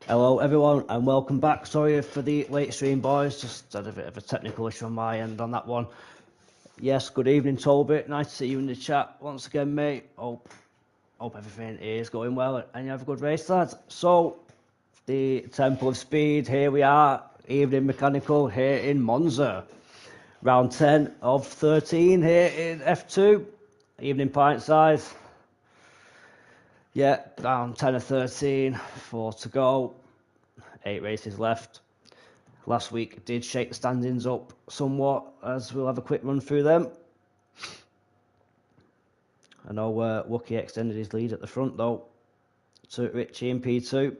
Hello everyone and welcome back. Sorry for the late stream, boys, just had a bit of a technical issue on my end on that one. Yes, good evening Toby, nice to see you in the chat once again, mate. Hope everything is going well and you have a good race, lads. So the Temple of Speed, here we are, evening mechanical here in Monza. Round 10 of 13 here in F2, evening pint size. Yeah, round 10 of 13, 4 to go, 8 races left. Last week did shake the standings up somewhat, as we'll have a quick run through them. I know Wookie extended his lead at the front though to Richie in P2.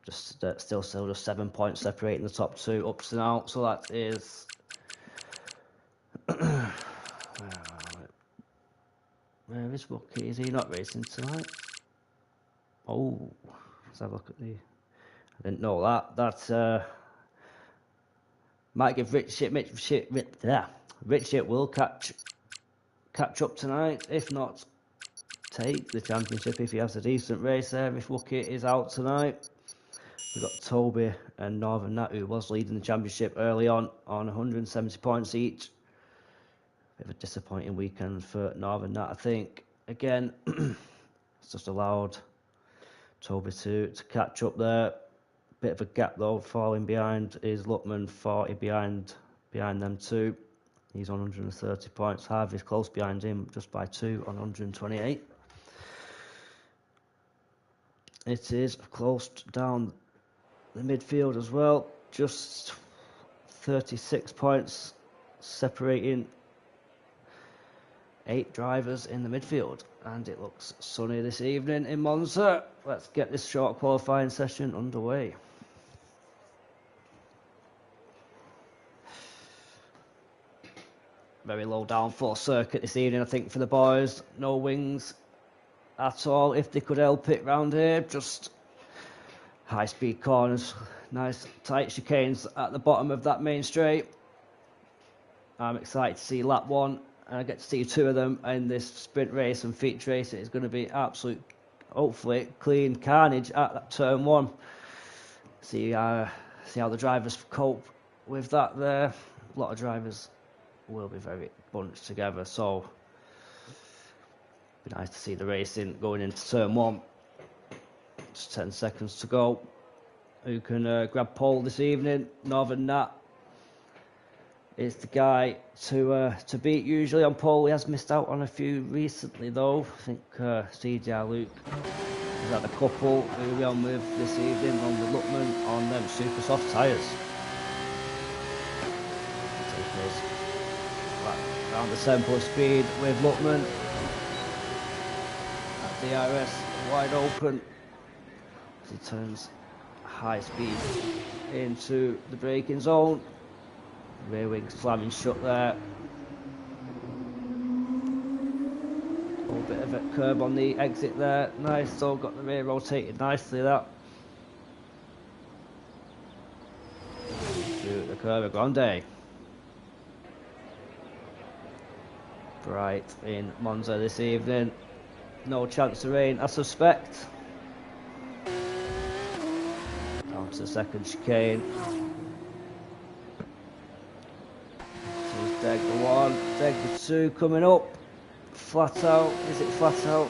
Just still just 7 points separating the top two ups and out, so that is where is Wookie? Is he not racing tonight? Oh, let's have a look at the. I didn't know that. That might give Richie will catch up tonight. If not, take the championship if he has a decent race there. If Wookie is out tonight, we've got Toby and Northern Nat, who was leading the championship early on 170 points each. Bit of a disappointing weekend for Northern Nat, I think. Again, it's just allowed Toby to catch up there. Bit of a gap though, falling behind is Luckman, 40 behind them two. He's on 130 points. Harvey's close behind him, just by 2 on 128. It is close down the midfield as well, just 36 points separating 8 drivers in the midfield. And it looks sunny this evening in Monza. Let's get this short qualifying session underway. Very low downforce circuit this evening, I think, for the boys. No wings at all, if they could help it round here. Just high-speed corners, nice tight chicanes at the bottom of that main straight. I'm excited to see lap 1, and I get to see 2 of them in this sprint race and feature race. It's going to be absolute, hopefully, clean carnage at that turn 1. See how the drivers cope with that there. A lot of drivers will be very bunched together, so be nice to see the racing going into turn 1. Just 10 seconds to go. Who can grab pole this evening? Northern Nat is the guy to beat usually on pole. He has missed out on a few recently though. I think CDR Luke is at the couple who we're on with this evening, on with Luckman on them super soft tyres. Around the Temple of Speed with Luckman at DRS wide open as he turns high speed into the braking zone. Rear wing slamming shut there. A little bit of a curb on the exit there. Nice, so got the rear rotated nicely that. To the Curva Grande. Bright in Monza this evening. No chance of rain, I suspect. Down to the second chicane. So it's Deg the 1, Deg the 2 coming up. Flat out, is it flat out?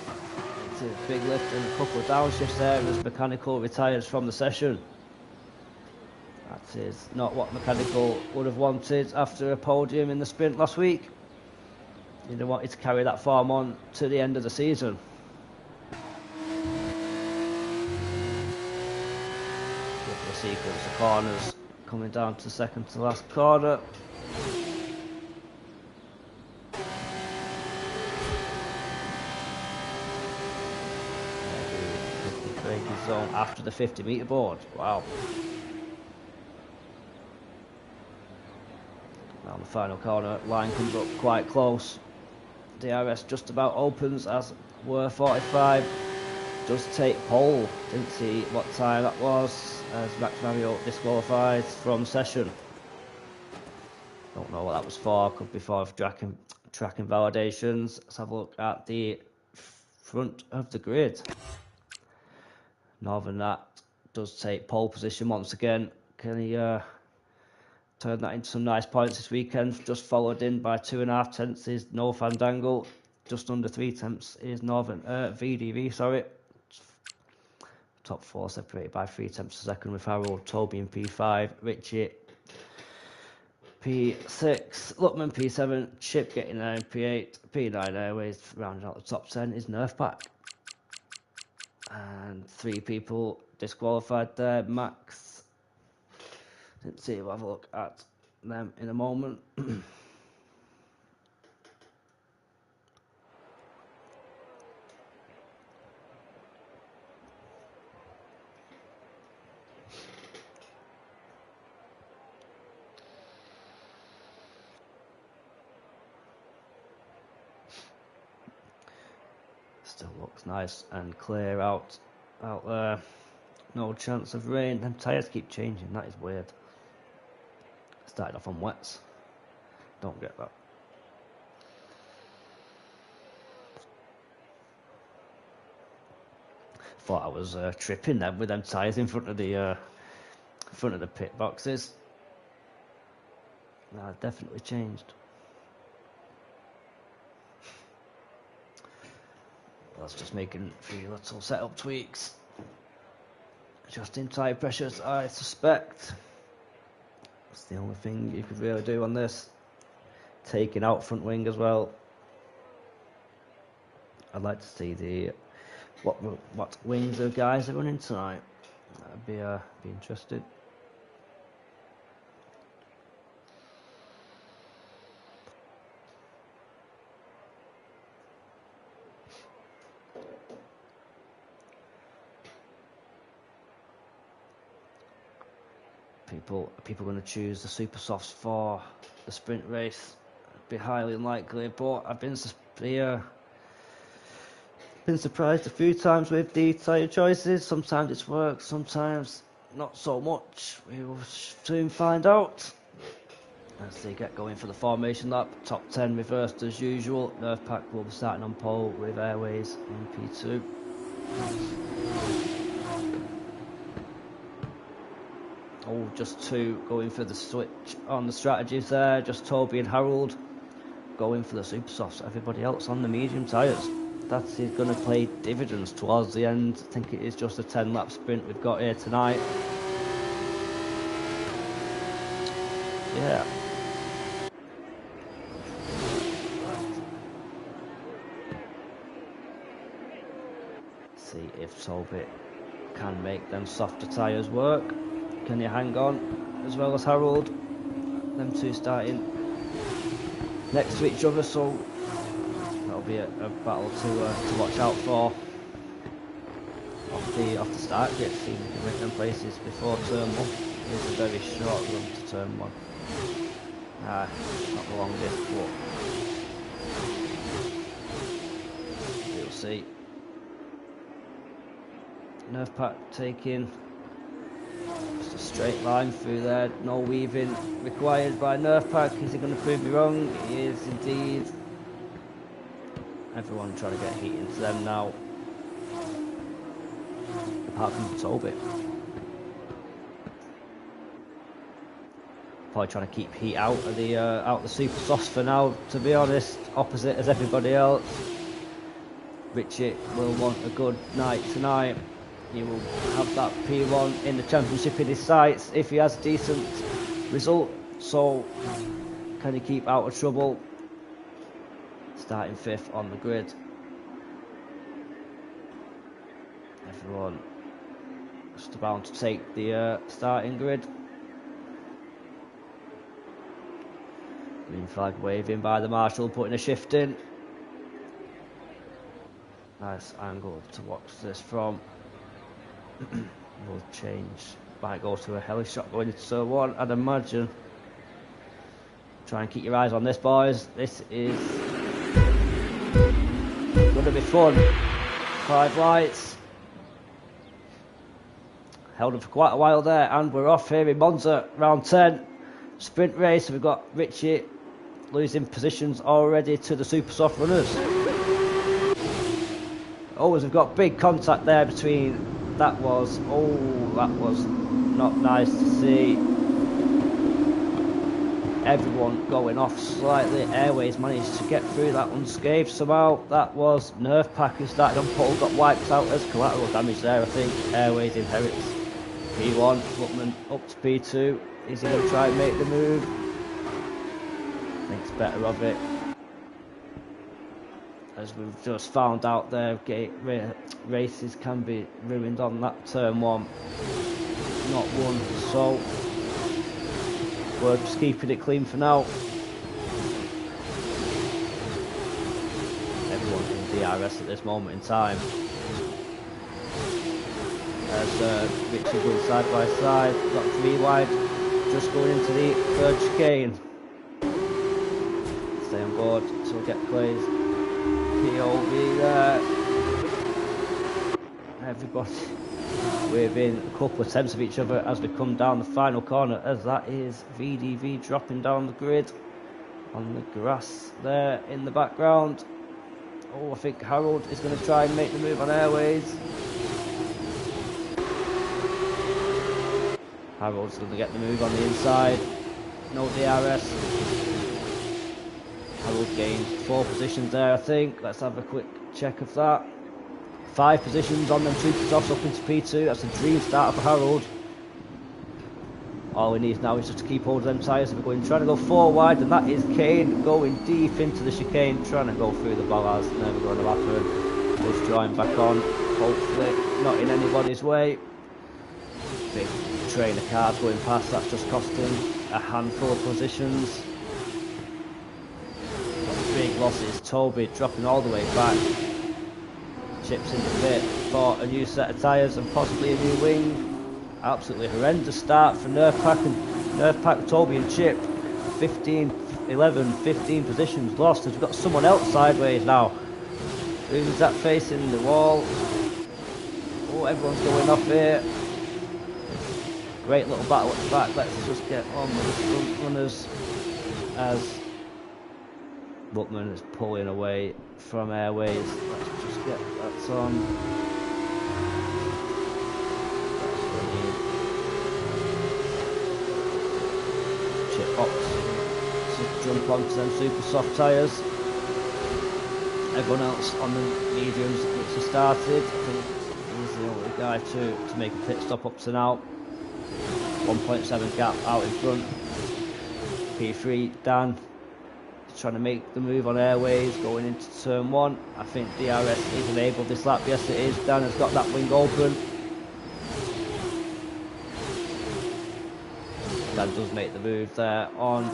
It's a big lift and a couple of downshifts there as Mechanical retires from the session. That is not what Mechanical would have wanted after a podium in the sprint last week. You'd have wanted to carry that form on to the end of the season. Look at the sequence of corners coming down to the second to last corner. Braking zone after the 50-metre board. Wow. Now the final corner line comes up quite close. DRS just about opens as were 45. Does take pole. Didn't see what time that was as Max Mario disqualified from session. Don't know what that was for. Could be for track invalidations. Let's have a look at the front of the grid. Northern Nat does take pole position once again. Can he turn that into some nice points this weekend? Just followed in by 2.5 tenths is No Fandangle. Just under 3 tenths is VDV, sorry. Top 4 separated by 3 tenths a second with Harold, Toby in P5, Richie P6, Luckman P7, Chip getting there in P8, P9 Airways rounding out the top 10 is Nerfpack. And 3 people disqualified there. Max, didn't see, we'll have a look at them in a moment. Still looks nice and clear out there. No chance of rain. Them tyres keep changing, that is weird. Started off on wets. Don't get that. Thought I was tripping then with them tyres in front of the pit boxes. No, I've definitely changed. That's just making a few little setup tweaks. Adjusting tyre pressures, I suspect. That's the only thing you could really do on this. Taking out front wing as well. I'd like to see the what wings the guys are running tonight. That'd be interesting. People going to choose the super softs for the sprint race. It'd be highly unlikely, but I've been surprised a few times with the tyre choices. Sometimes it's worked, sometimes not so much. We will soon find out. As they get going for the formation lap, top 10 reversed as usual. Nerfpack will be starting on pole with Airways in P2. Oh, just 2 going for the switch on the strategies there. Just Toby and Harold going for the super softs. Everybody else on the medium tyres. That is going to play dividends towards the end. I think it is just a 10-lap sprint we've got here tonight. Yeah. See if Toby can make them softer tyres work. Can you hang on as well as Harold? Them 2 starting next to each other, so that'll be a battle to watch out for off the start grid. See if we can make them places before turn 1. It's a very short run to turn 1. Not the longest, but we'll see. Nerfpack taking just a straight line through there, no weaving required by Nerfpack. Is he going to prove me wrong? He is indeed. Everyone trying to get heat into them now, apart from Toby. Probably trying to keep heat out of the super softs for now, to be honest, opposite as everybody else. Richie will want a good night tonight. He will have that P1 in the championship in his sights if he has a decent result. So, can he keep out of trouble? Starting 5th on the grid. Everyone just about to take the starting grid. Green flag waving by the marshal, putting a shift in. Nice angle to watch this from. Will change. Might go to a heli shot going into turn 1, I'd imagine. Try and keep your eyes on this, boys. This is going to be fun. 5 lights. Held them for quite a while there, and we're off here in Monza, round 10. Sprint race. We've got Richie losing positions already to the super soft runners. Always, we've got big contact there between that was not nice to see. Everyone going off slightly. Airways managed to get through that unscathed somehow. That was Nerf Pack who started on pole, got wiped out as collateral damage there, I think. Airways inherits P1, Woodman up to P2. Is he going to try and make the move? Thinks better of it. As we've just found out there, races can be ruined on that turn 1, not won, so we're just keeping it clean for now. Everyone's in DRS at this moment in time. As Richie goes side by side, got 3 wide, just going into the 3rd chicane. Stay on board so we get plays. POV there. Everybody within a couple of tenths of each other as we come down the final corner, as that is VDV dropping down the grid on the grass there in the background. Oh, I think Harold is going to try and make the move on Airways. Harold's going to get the move on the inside. No DRS. Harold gained 4 positions there, I think. Let's have a quick check of that. 5 positions on them supersofts up into P2. That's a dream start for Harold. All he needs now is just to keep hold of them tyres. We're going trying to go 4 wide, and that is Kane going deep into the chicane, trying to go through the ballas. Never going to happen. He's drawing back on. Hopefully not in anybody's way. Big train of cars going past. That's just cost him a handful of positions. Big losses. Toby dropping all the way back. Chips in the pit for a new set of tyres and possibly a new wing. Absolutely horrendous start for Nerf Pack, Toby and Chip. 15 positions lost as we've got someone else sideways now. Who's that facing the wall? Oh, everyone's going off here. Great little battle at the back. Let's just get on with the front runners as Buckman is pulling away from Airways. Let's just get that on. Chip Box to jump onto them super soft tyres. Everyone else on the mediums which he started. I think he's the only guy to make a pit stop up to now. 1.7 gap out in front. P3 Dan trying to make the move on Airways going into turn 1. I think DRS is enabled this lap. Yes it is. Dan has got that wing open. Dan does make the move there on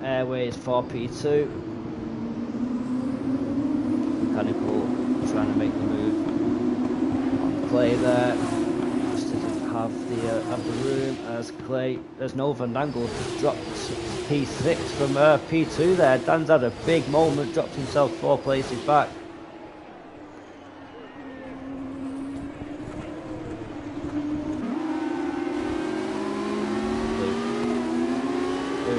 Airways for P2. Mechanical trying to make the move on Clay there. Just doesn't have the room as Clay. There's no Van Dangle just dropped P6 from P2 there. Dan's had a big moment, dropped himself 4 places back. Who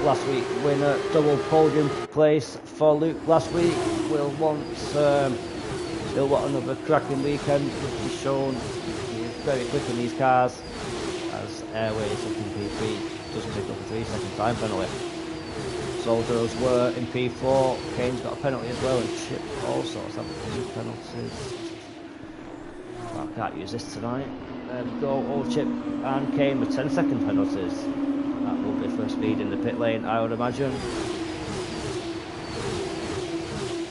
last week winner, double podium place for Luke last week. Will want another cracking weekend. Will be shown. He is very quick in these cars as Airways up in P3 doesn't pick up a 3-second time penalty. Soldiers were in P4. Kane's got a penalty as well, and Chip also has had 2 penalties. Well, I can't use this tonight. There we go. All Chip and Kane with 10-second penalties. That will be for speed in the pit lane, I would imagine.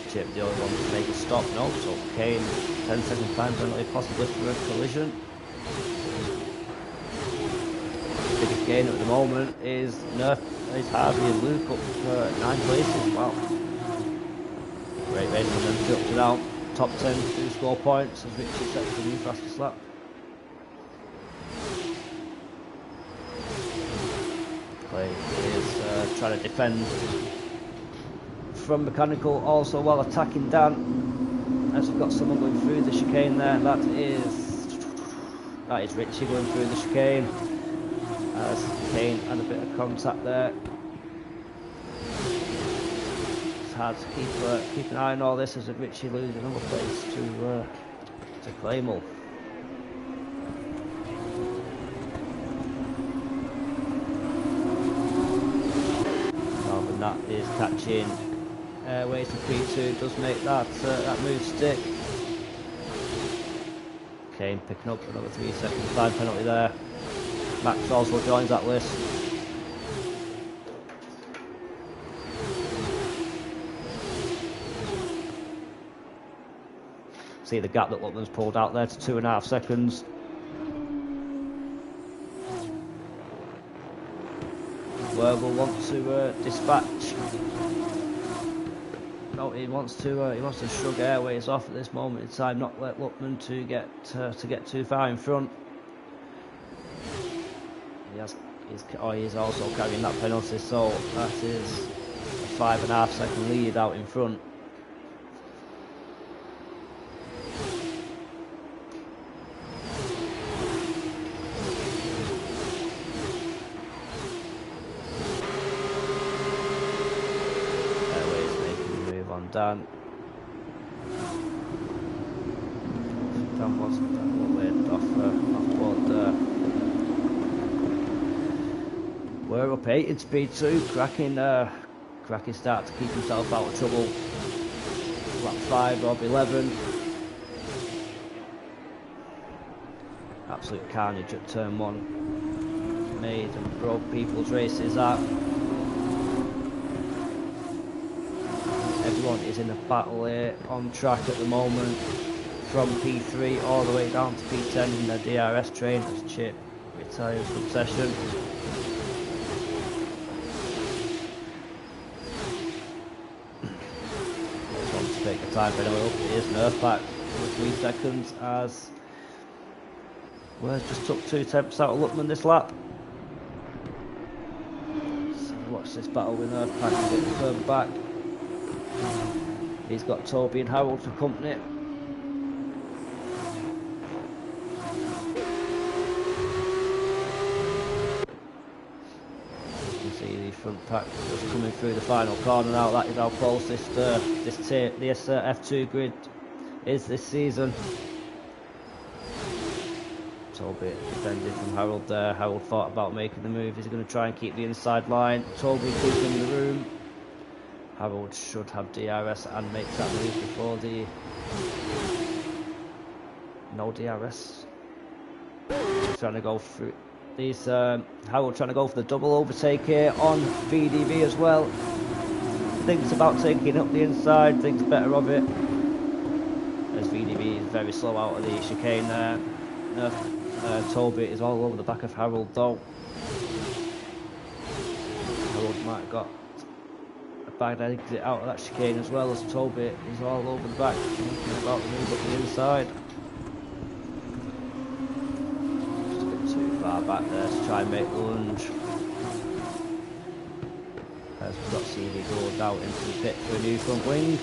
Chip the only one to make a stop. No, so Kane 10-second time penalty, possibly for a collision. Biggest gain at the moment is Harvey and Luke up for 9 places. Wow. Great race for them to up to now. Top 10 to score points as Richie sets the new fastest lap. Clay is trying to defend from Mechanical also while attacking Dan as we've got someone going through the chicane there. That is Richie going through the chicane. As Kane had a bit of contact there. It's hard to keep an eye on all this as Richie loses another place to Claymore. is catching Airways to P2, does make that move stick. Kane picking up another 3 second time penalty there. Max also joins that list. See the gap that Luckman's pulled out there to 2.5 seconds. Where will want to dispatch. No, he wants to shrug Airways off at this moment in time, not let Luckman to get too far in front. He's also carrying that penalty, so that is a 5.5 second lead out in front. Dan was weighted off board there. We're up 8 in speed 2. Cracking start to keep himself out of trouble. Lap 5 of 11. Absolute carnage at turn 1. Made and broke people's races up. Everyone is in a battle here on track at the moment, from P3 all the way down to P10 in the DRS train as Chip retires from session. Just want to take a time penalty up. Here's Nerf pack for 3 seconds as Where's just took 2 attempts out of Luckman this lap. So watch this battle with Nerf pack a bit further back. He's got Toby and Harold for company. You can see the front pack just coming through the final corner now. That is how close this F2 grid is this season. Toby defended from Harold there. Harold thought about making the move. He's going to try and keep the inside line. Toby keeping the room. Harold should have DRS and make that move before the... No DRS. He's trying to go through these... Harold trying to go for the double overtake here on VDV as well. Thinks about taking up the inside, thinks better of it. As VDV is very slow out of the chicane there. Toby is all over the back of Harold though. Harold might have got bad exit out of that chicane as well, as Toby is all over the back, thinking about the move up the inside. Just a bit too far back there to try and make the lunge. As we've got CD going out into the pit for a new front wing.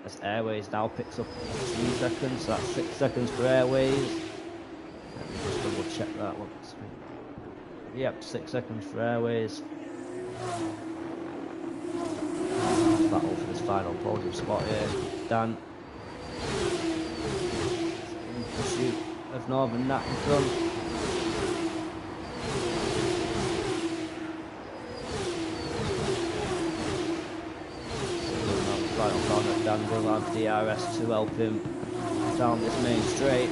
As Airways now picks up 3 seconds, so that's 6 seconds for Airways. Let me just double check that. Yep, 6 seconds for Airways. Battle for this final podium spot here. Dan in pursuit of Northern Nat in front. Final corner, Dan will have DRS to help him down this main straight.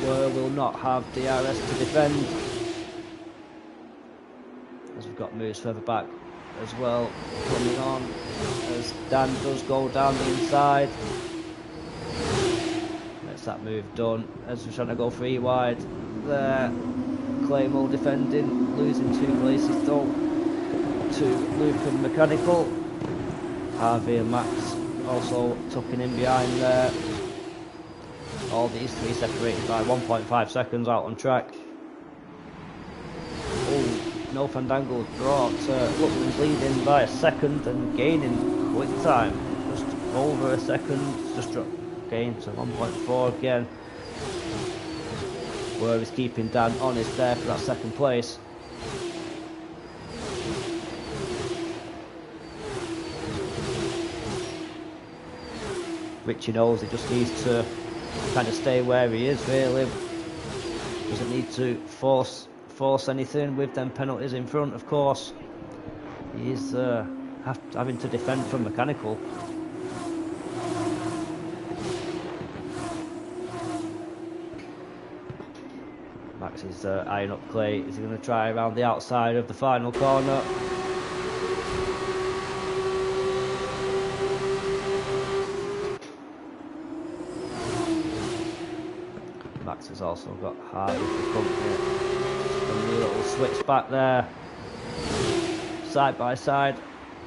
Were will not have DRS to defend. As we've got moves further back as well coming on, as Dan does go down the inside. Gets that move done as we're trying to go 3 wide there. Claymore defending, losing 2 places though to Luke and Mechanical. Harvey and Max also tucking in behind there. All these 3 separated by 1.5 seconds out on track. No Fandango brought Luckman's leading by a second and gaining quick time, just over a second, just gained to 1.4 again. Where he's keeping Dan honest there for that 2nd place. Richie knows he just needs to kind of stay where he is really. Doesn't need to force anything with them penalties in front, of course. He's having to defend from mechanical. Max is eyeing up Clay. Is he going to try around the outside of the final corner? Max has also got Harvey for company. A new little switch back there. Side by side.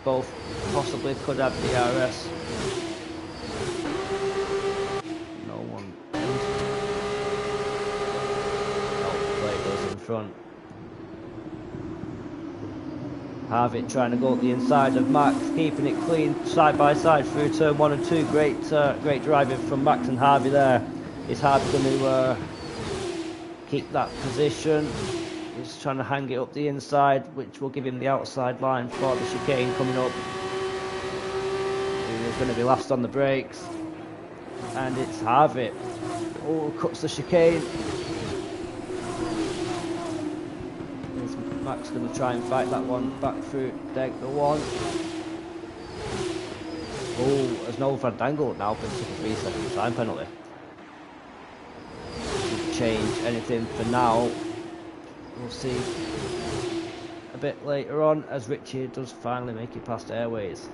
Both possibly could have DRS. No one. No, Clay goes in front. Harvey trying to go up the inside of Max, keeping it clean side by side through turn 1 and 2. Great driving from Max and Harvey there. Is Harvey going to keep that position? He's trying to hang it up the inside, which will give him the outside line for the chicane coming up. He's going to be last on the brakes. And it's Harvey. Oh, cuts the chicane. Is Max going to try and fight that one back through deck the one? Oh, there's no Van Dangle now, but it's a 3-second time penalty. Change anything for now. We'll see a bit later on as Richie does finally make it past Airways.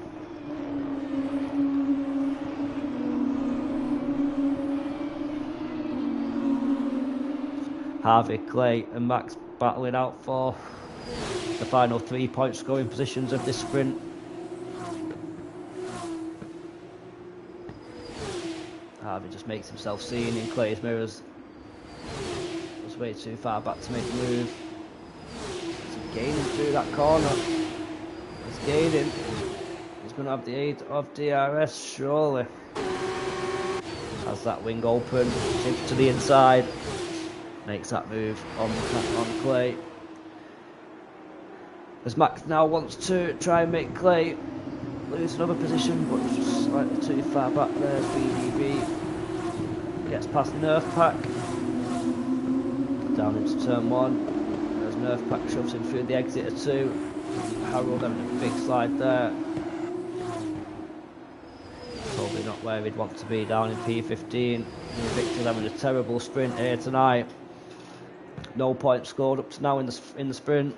Harvey, Clay and Max battling out for the final 3-point scoring positions of this sprint. Harvey just makes himself seen in Clay's mirrors. Was way too far back to make the move. He's gaining through that corner. He's gaining. He's going to have the aid of DRS, surely. Has that wing open, shifts to the inside. Makes that move on Clay. As Max now wants to try and make Clay lose another position, but he's just slightly too far back there. BDB gets past Nerf Pack. Down into turn 1. As Nerf Pack shoves him through the exit of 2. Harold having a big slide there. Probably not where he'd want to be down in P15. Victor's having a terrible sprint here tonight. No points scored up to now in the sprint.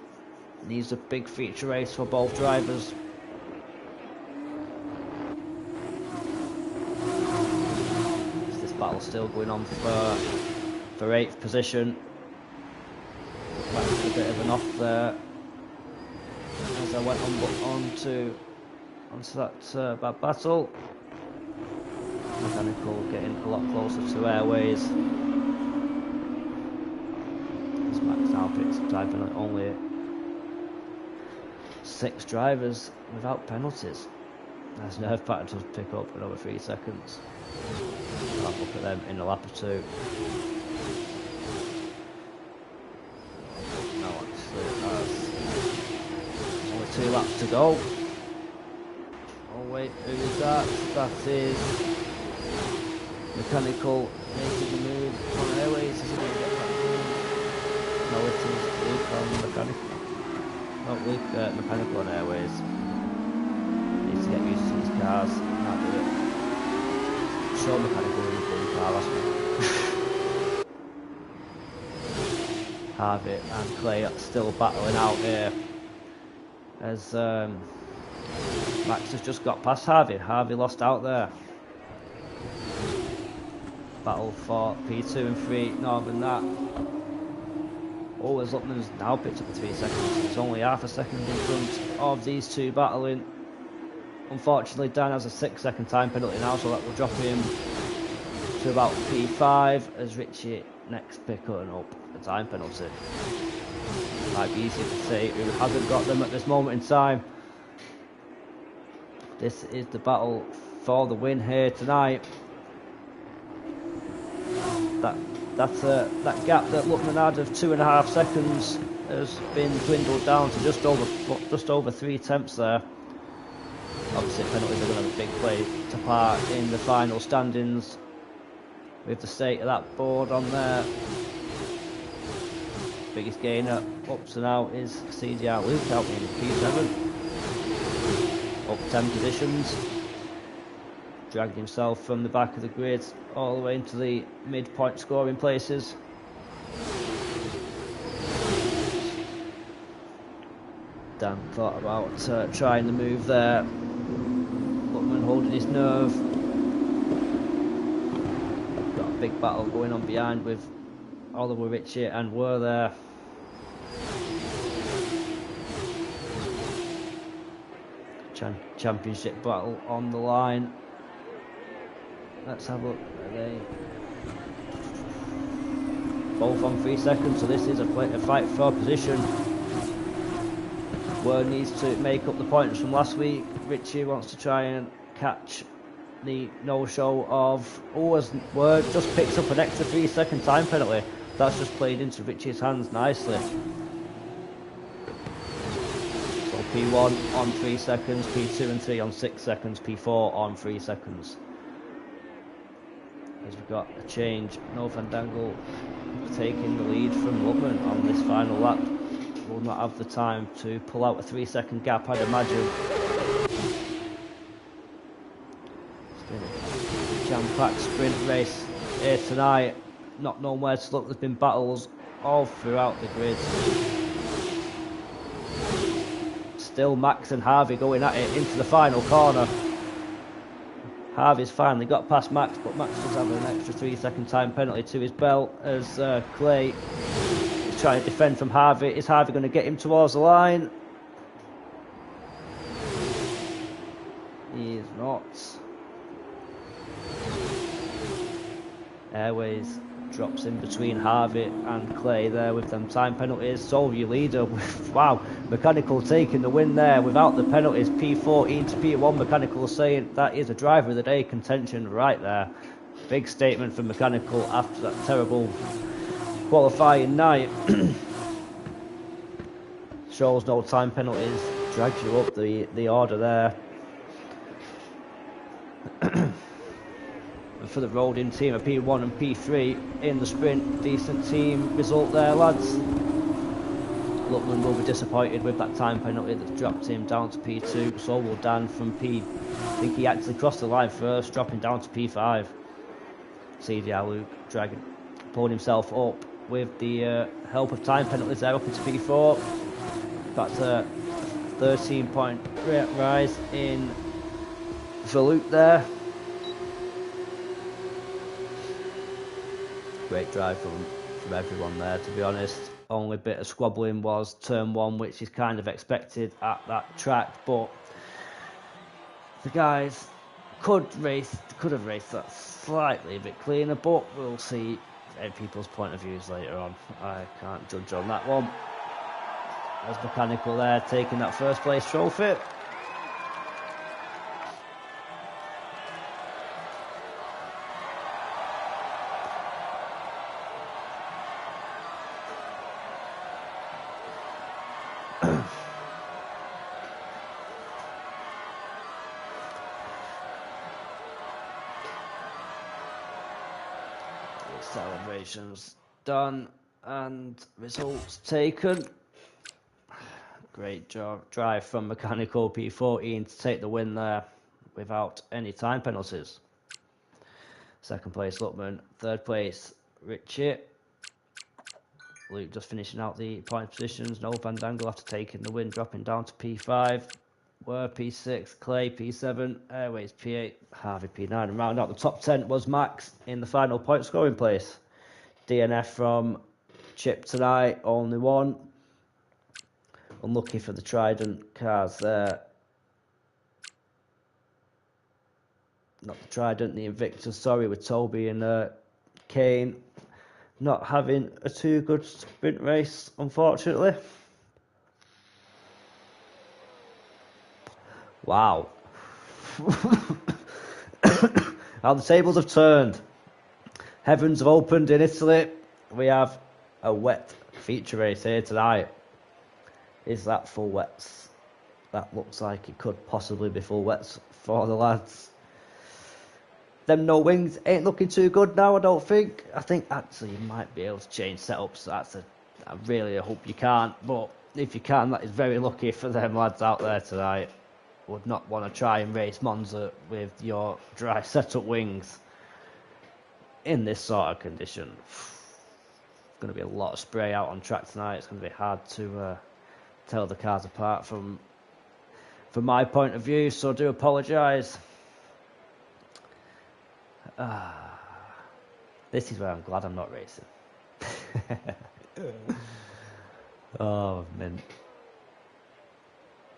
Needs a big feature race for both drivers. This battle still going on for 8th position. That's a bit of an off there. As I went onto that bad battle. Mechanical getting a lot closer to Airways. As Max now picks driving only 6 drivers without penalties. As Nerf Pack does pick up another 3 seconds. I'll look at them in a lap or 2. No, actually, there's only 2 laps to go. Oh wait, who is that? That is Mechanical making the move on Airways. Is he going to get that move? No, it is Luke on Mechanical. Not Luke, Mechanical on Airways. Needs to get used to these cars. Can't do it. Show Mechanical in the full car last week. Harvey and Clay are still battling out here. As Max has just got past Harvey. Harvey lost out there. Battle for P2 and 3, no than that. Always Lupman's now picked up the 3 seconds. It's only half a second in front of these two battling. Unfortunately, Dan has a 6-second time penalty now, so that will drop him to about P5 as Richie next picking up the time penalty. Might be easy to say who hasn't got them at this moment in time. This is the battle for the win here tonight. That gap that Lupman had of 2.5 seconds has been dwindled down to just over 3 tenths there. Obviously, penalties are going to have a big play to part in the final standings with the state of that board on there. Biggest gainer up to now is CDR Luke out in P7. up 10 positions, dragging himself from the back of the grid all the way into the midpoint scoring places. Dan thought about trying the move there. Luckman holding his nerve. Got a big battle going on behind with Oliver, Ritchie and Were there. Championship battle on the line. Let's have a look. They both on 3 seconds, so this is a fight for position. Were needs to make up the points from last week. Ritchie wants to try and catch the no-show of Were just picks up an extra 3-second time penalty. That's just played into Ritchie's hands nicely. So P1 on 3 seconds, P2 and 3 on 6 seconds, P4 on 3 seconds. As we've got a change, No Fandangle taking the lead from Luckman on this final lap. Will not have the time to pull out a 3-second gap, I'd imagine. It's been a jam-packed sprint race here tonight. Not knowing where to look. There's been battles all throughout the grid. Still Max and Harvey going at it into the final corner. Harvey's finally got past Max, but Max does have an extra 3-second time penalty to his belt as Clay is trying to defend from Harvey. Is Harvey going to get him towards the line? He is not. Airways drops in between Harvey and Clay there with them time penalties. So your leader, wow, Mechanical taking the win there without the penalties. P14 to P1, Mechanical saying that is a driver of the day contention right there. Big statement from Mechanical after that terrible qualifying night. Shows no time penalties, drags you up the order there. And for the Rodin team, a P1 and P3 in the sprint, decent team result there, lads. Luckman will be disappointed with that time penalty that's dropped him down to P2. So will Dan from P. I think he actually crossed the line first, dropping down to P5. CDR Luke pulling himself up with the help of time penalties there up into P4. That's a 13-point rise in for Luke there. Great drive from everyone there, to be honest. Only bit of squabbling was turn 1, which is kind of expected at that track, but the guys could have raced that slightly a bit cleaner, but we'll see people's point of views later on. I can't judge on that one. There's Mechanical there taking that first place trophy. Celebrations done and results taken. Great drive from Mechanical P14 to take the win there without any time penalties. Second place Luckman, third place Ritchie. Luke just finishing out the point positions. No Fandangle after taking the win, dropping down to P5. Were P6, Clay P7, Airways P8, Harvey P9. And rounding out the top 10 was Max in the final point scoring place. DNF from Chip tonight, only one. Unlucky for the Trident cars there. Not the Trident, the Invictus, sorry, with Toby and Kane not having a too good sprint race, unfortunately. Wow. How the tables have turned. Heavens have opened in Italy. We have a wet feature race here tonight. Is that full wets? That looks like it could possibly be full wets for the lads. Them no wings ain't looking too good now, I don't think. I think actually you might be able to change setups. I really hope you can't. But if you can, that is very lucky for them lads out there tonight. would not want to try and race Monza with your dry setup wings in this sort of condition. It's going to be a lot of spray out on track tonight. It's going to be hard to tell the cars apart from my point of view, so I do apologise. This is where I'm glad I'm not racing. Oh man,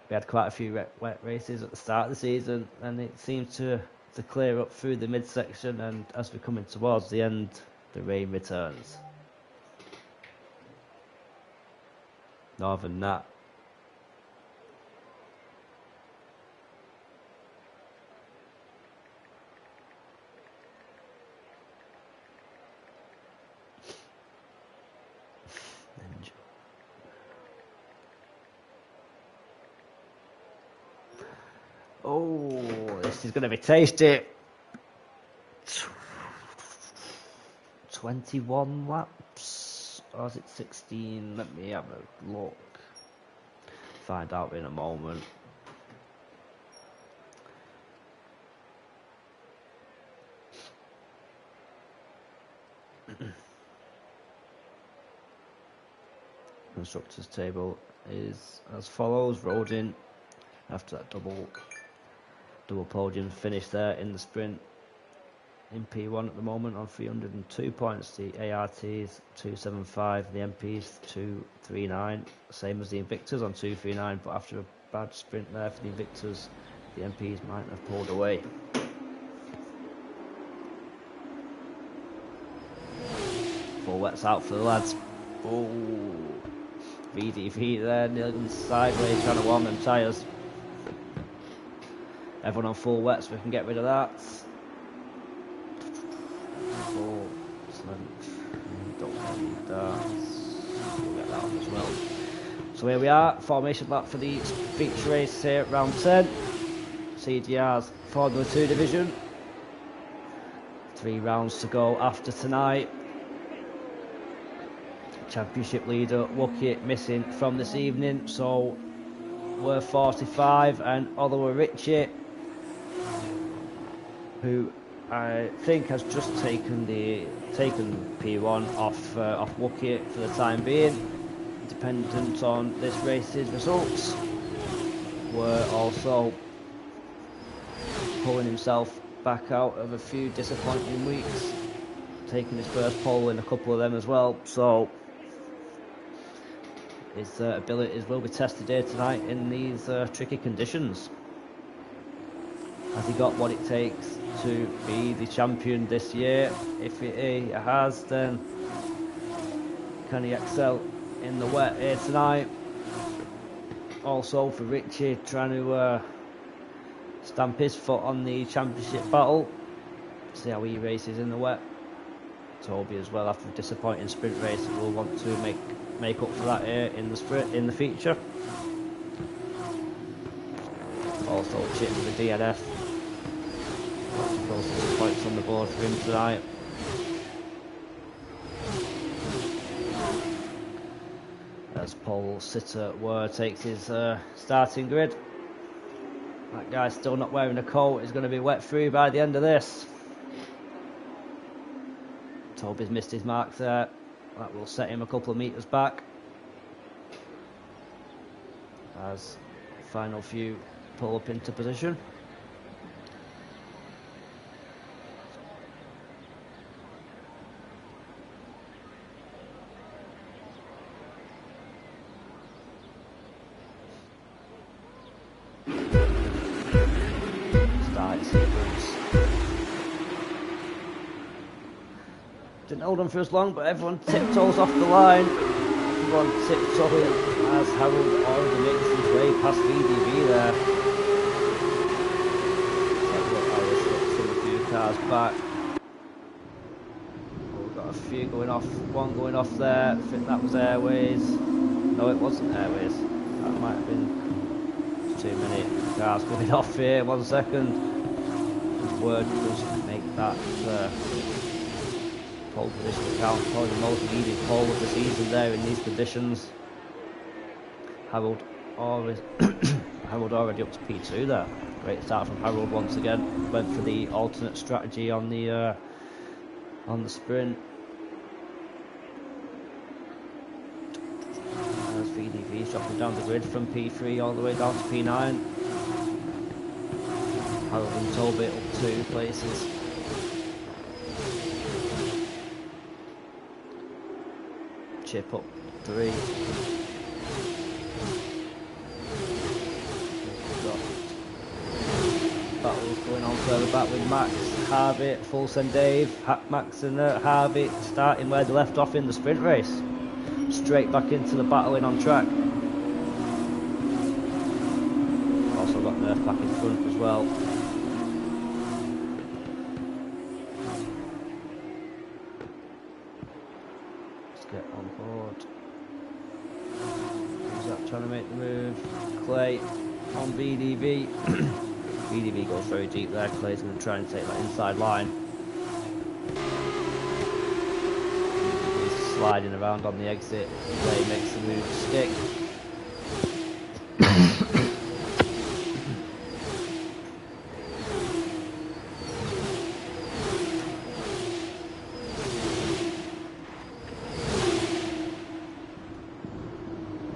we had quite a few wet races at the start of the season, and it seemed to clear up through the midsection, and as we're coming towards the end, the rain returns. Northern Nat. Oh, this is going to be tasty. 21 laps, or is it 16? Let me have a look. Find out in a moment. Constructors table is as follows. Rodin, after that double podium finish there in the sprint, in P1 at the moment on 302 points. The ARTs 275, the MPs 239, same as the Invictors on 239, but after a bad sprint there for the Invictors, the MPs might have pulled away. Full wets out for the lads. Oh, VDV there, nearly sideways, trying to warm them tyres. Everyone on full wets, we can get rid of that. Oh, excellent. Don't need that. We'll get that on as well. So here we are, formation lap for the speech race here at round 10. CDR's Formula 2 division. 3 rounds to go after tonight. Championship leader Wookit missing from this evening, so we're 45, and Oliver Ritchie, who I think has just taken P1 off Wookit for the time being, dependent on this race's results. We're also pulling himself back out of a few disappointing weeks, taking his first pole in a couple of them as well, so his abilities will be tested here tonight in these tricky conditions. Has he got what it takes to be the champion this year? If he has, then can he excel in the wet here tonight? Also for Richie, trying to stamp his foot on the championship battle. See how he races in the wet. Toby as well, after a disappointing sprint race, will want to make up for that here in the sprint, in the feature. Also Chip with the DNF. Lots of points on the board for him tonight. As pole sitter Were takes his starting grid. That guy's still not wearing a coat. He's going to be wet through by the end of this. Toby's missed his mark there. That will set him a couple of metres back. As final few pull up into position. Start sequence. Didn't hold on for as long, but everyone tiptoes off the line. Everyone tiptoeing as Harold already makes his way past VDV there. Look, a few cars back. Oh, we've got a few going off. One going off there. I think that was Airways. No, it wasn't Airways. That might have been too many cars going off here. 1 second. His word does make that pole position count. Probably the most needed pole of the season there in these conditions. Harold always Harold already up to P2 there. Great start from Harold once again. Went for the alternate strategy on the sprint. As VDV's dropping down the grid from P3 all the way down to P9. Harold and Toby up 2 places. Chip up 3. Battles going on further back with Max, Harvey, Fulson, Dave, Max and Harvey starting where they left off in the sprint race. Straight back into the battling on track. Also got Nerf back in front as well. Let's get on board. Who's that trying to make the move? Clay on VDV. VDV goes very deep there. Clay's going to try and take that inside line. He's sliding around on the exit. Clay makes the move stick.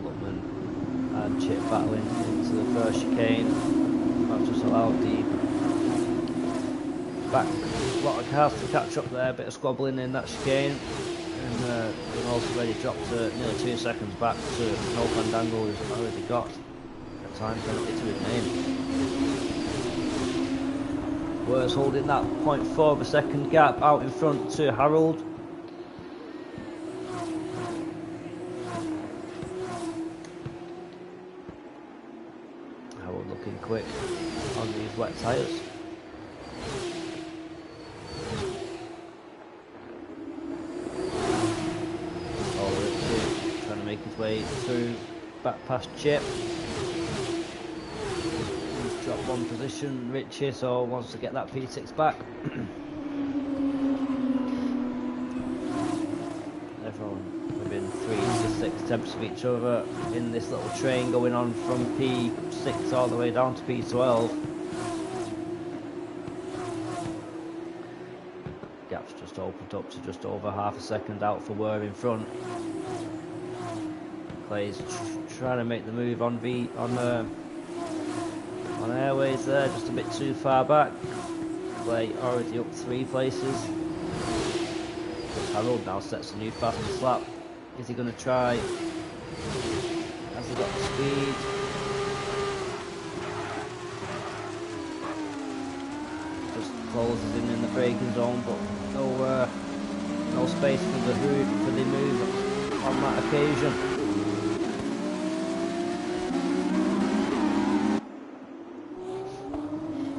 Lutman and Chip battling into the first chicane. Just allowed the back lot of cars to catch up there, a bit of squabbling in that chicane, and they've also already dropped nearly 2 seconds back to No Fandango, who's already got a time penalty to his name. Whereas holding that 0.4 of a second gap out in front to Harold. Harold looking quick on these wet tyres. Trying to make his way through back past Chip. He's dropped 1 position, Richie, so wants to get that P6 back. Everyone within 3 to 6 tenths of each other in this little train going on from P6 all the way down to P12. Gap's just opened up to just over half a second out for Were in front. Clay's trying to make the move on Airways there, just a bit too far back. Clay already up 3 places. Harold now sets a new fastest lap. Is he going to try? Has he got the speed? Just closes in the braking zone, but no space for the move on that occasion.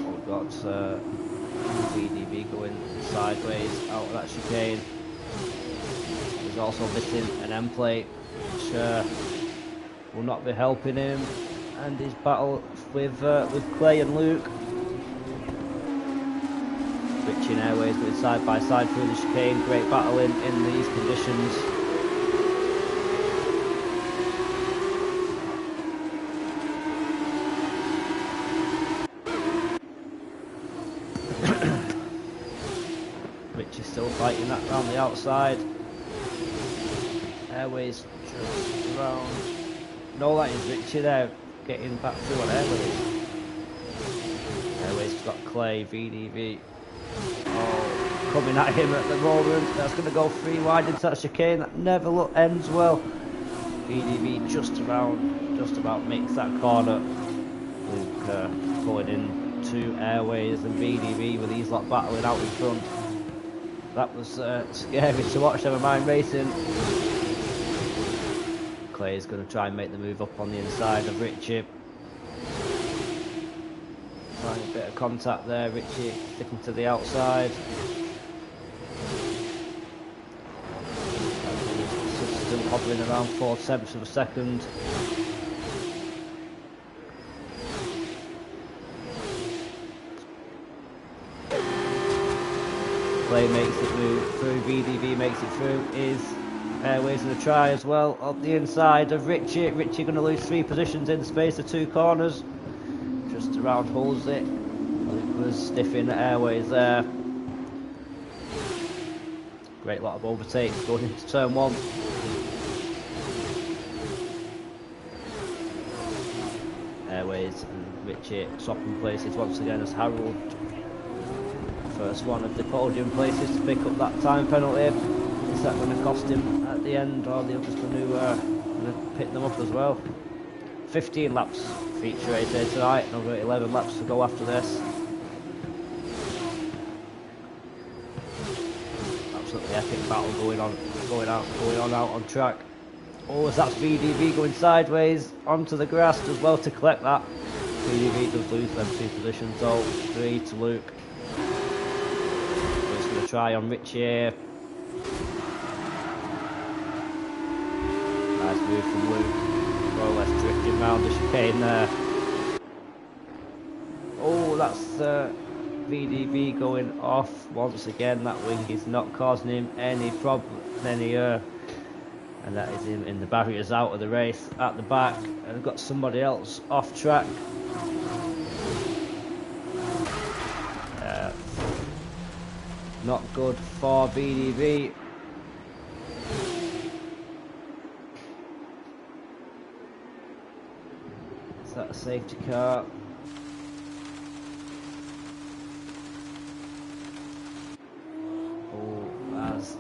We've got VDV going sideways out of that chicane. He's also missing an M plate, which will not be helping him, and his battle with Clay and Luke. Richie and Airways going side by side through the chicane. Great battle in these conditions. Richie's still fighting that round the outside. Airways just around. No, that is Richie there, getting back through on Airways. Airways has got Clay, VDV. Oh, coming at him at the moment. That's going to go 3 wide into that chicane. That never ends well. VDV just about makes that corner. Luke going in to Airways and VDV with these lot battling out in front. That was scary to watch, never mind racing. Clay is going to try and make the move up on the inside of Richie. Trying a bit of contact there, Richie sticking to the outside. Still hovering around 4/7 of a second. Clay makes it move through, VDV makes it through, is Airways going to try as well on the inside of Richie. Richie going to lose 3 positions in the space of 2 corners. ground holds it. It was sniffing the airways there. Great lot of overtakes going into turn 1. Airways and Richie swapping places once again as Harold. First one of the podium places to pick up that time penalty. Is that going to cost him at the end, or are the others going to pick them up as well? 15 laps feature race here tonight, another 11 laps to go after this. Absolutely epic battle going on out on track. Oh, as that's VDV going sideways onto the grass, does well to collect that. VDV does lose them 2 positions though. 3 to Luke. He's going to try on Richie here. Nice move from Luke. More or less drifting round the chicane there. Oh, that's VDV going off once again. That wing is not causing him any problem, and that is him in the barriers out of the race at the back. And I've got somebody else off track. Not good for VDV. Is that a safety car?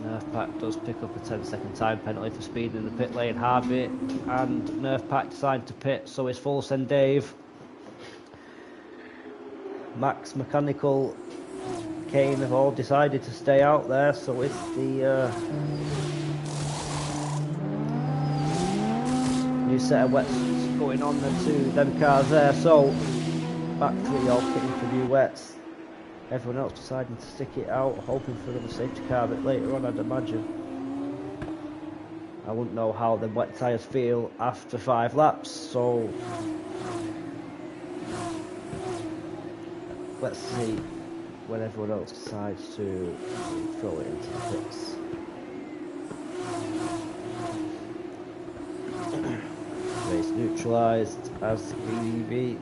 Nerfpack does pick up a 10-second time penalty for speeding in the pit lane. Harvey and Nerfpack decided to pit, so is Full Send Dave. Max Mechanical, Kane have all decided to stay out there, so it's the new set of wets going on to them cars there. So back 3 all pitting for new wets. Everyone else deciding to stick it out, hoping for another safety car a bit later on, I'd imagine. I wouldn't know how the wet tyres feel after 5 laps, so let's see when everyone else decides to throw it into the pits. Race neutralised as the VDV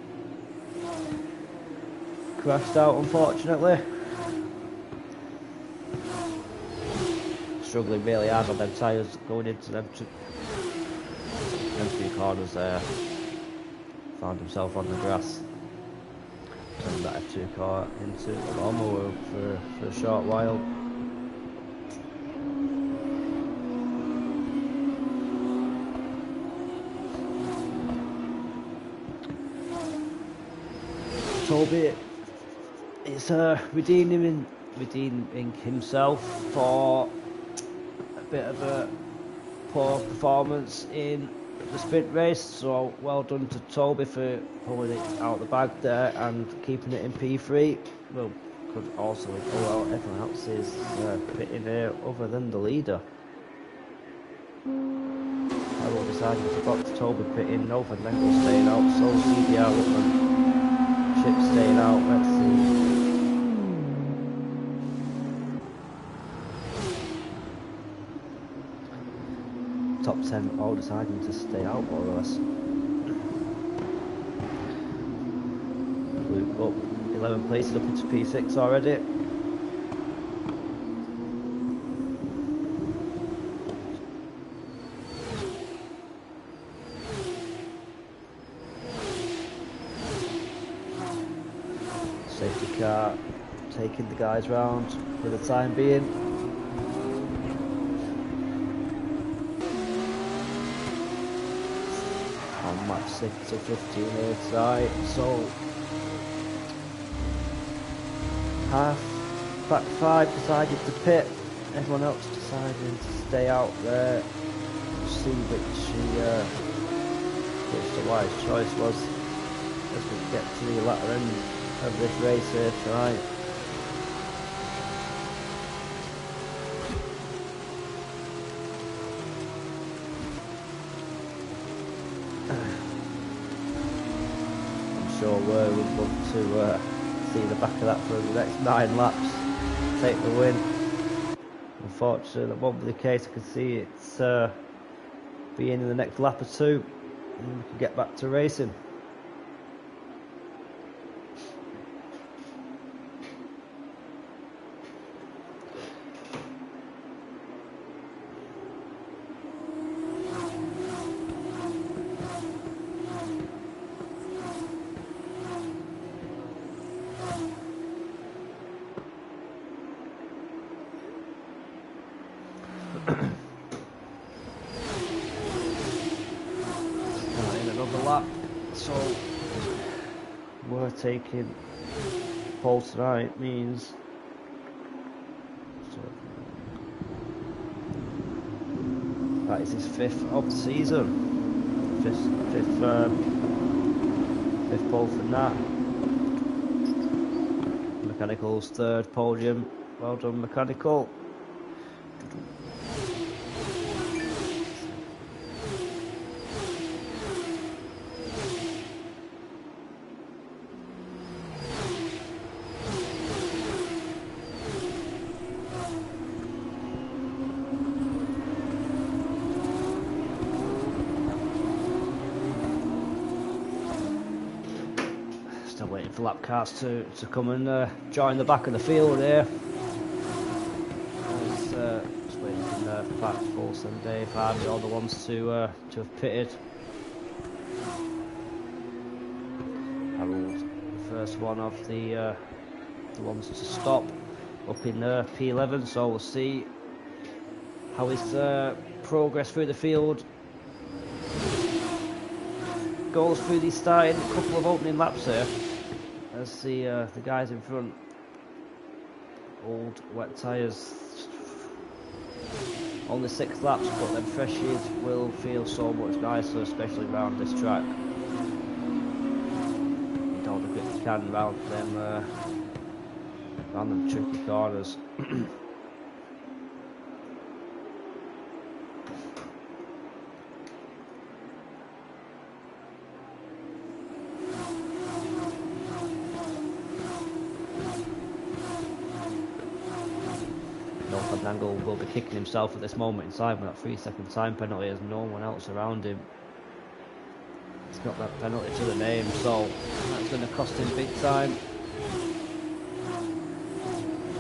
crashed out, unfortunately. Struggling really hard on them tyres going into them 2 corners there. Found himself on the grass. Turned that F2 car into a lawnmower for a short while. Toby is redeeming himself for a bit of a poor performance in the sprint race, so well done to Toby for pulling it out the bag there and keeping it in P3. Well, could also pull out everyone else is pitting here other than the leader. I will decide to box Toby pitting, no Vandenkel staying out, so CDR Whitman, Chip staying out. Let's see. Top 10 all deciding to stay out more or less. Luke up 11 places up into P6 already. Safety car taking the guys round for the time being. Match 6 to 15 outside, so back 5 decided to pit, everyone else decided to stay out there. See which the wise choice was as we get to the latter end of this race here tonight. Sure would love to see the back of that for the next 9 laps, take the win. Unfortunately that won't be the case. I can see it's being in the next lap or 2 and we can get back to racing. lap, so we're taking pole tonight means that is his 5th of the season. Fifth pole for Nat. Mechanical's 3rd podium. Well done, Mechanical. Still waiting for lap cars to come and join the back of the field here. Just waiting for Pat, Paulson, Dave, Harvey, all the ones to have pitted. Harold, the first one of the ones to stop up in P11, so we'll see how his progress through the field goes through these starting couple of opening laps here, as the guys in front, old wet tyres, only 6 laps, but them freshies will feel so much nicer, especially around this track. You don't grip the can around them tricky corners. Angle will be kicking himself at this moment in time with that 3-second time penalty, as no one else around him. It's got that penalty to the name, so that's going to cost him big time. I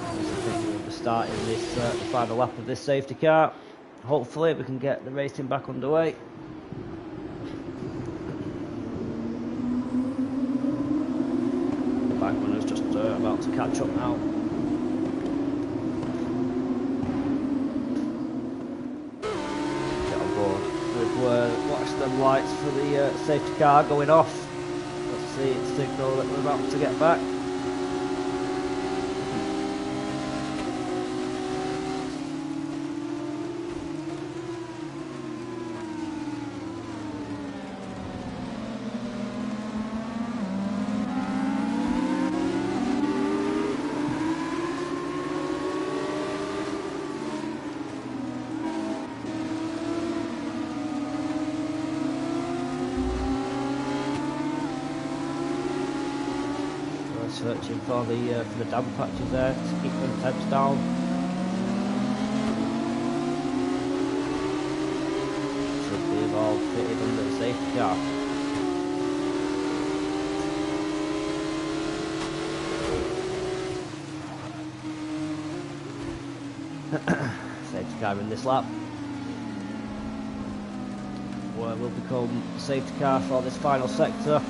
think we'll be starting this the final lap of this safety car. Hopefully we can get the racing back underway. The back runner's just about to catch up now. Watch them lights for the safety car going off. Let's see it signal that we're about to get back. Searching for the damp patches there to keep them temps down. Should be all fitted under the safety car. Safety car in this lap. Where will become safety car for this final sector.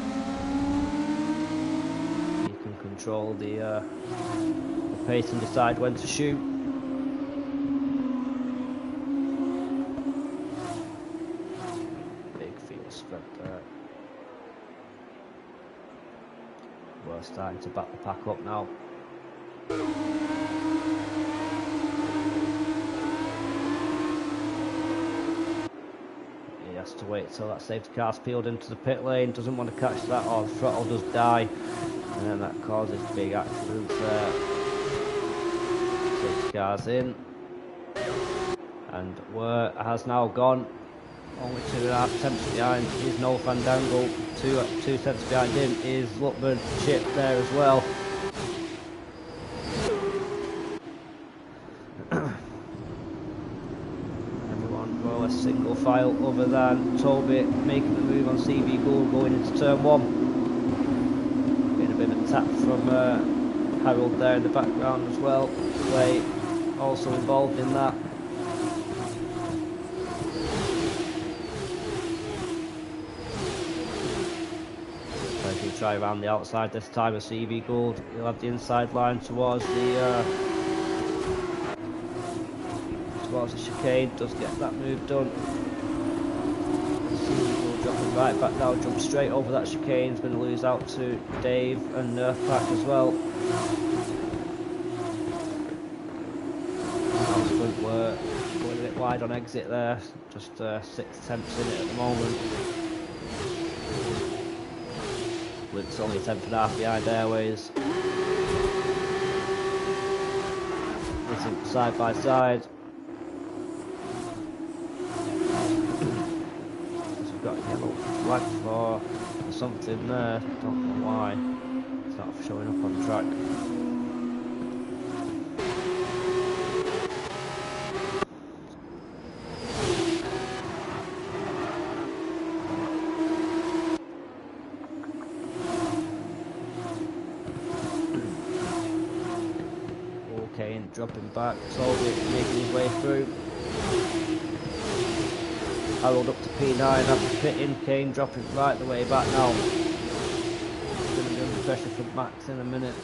Control the pace and decide when to shoot. Big field spread there. We're starting to back the pack up now. He has to wait till that safety car's peeled into the pit lane. Doesn't want to catch that, or the throttle does die. And then that causes big accidents there. Safety car's in. And where has now gone only 2.5 tenths behind is Noel Fandango. 2 tenths behind him is Lutman, Chip there as well. Everyone more or less single file other than Toby making the move on CV Gould going into turn 1. Tap from Harold there in the background as well. Clay also involved in that. As he try around the outside this time of CV Gould, he'll have the inside line towards the chicane. Does get that move done. CV Gould dropping right back now, jumps straight over that chicane. He's going to lose out to Dave and Nerfpack as well. That sprint work, going a bit wide on exit there, just 6 tenths in it at the moment. Luke's only 1/10.5 behind Airways. Racing side by side. We've got a yellow flag for something there, don't know why. It's not showing up on track. Kane dropping back, Toby making his way through. Harold up to P9 after pitting, Kane dropping right the way back now. Going to be under pressure from Max in a minute.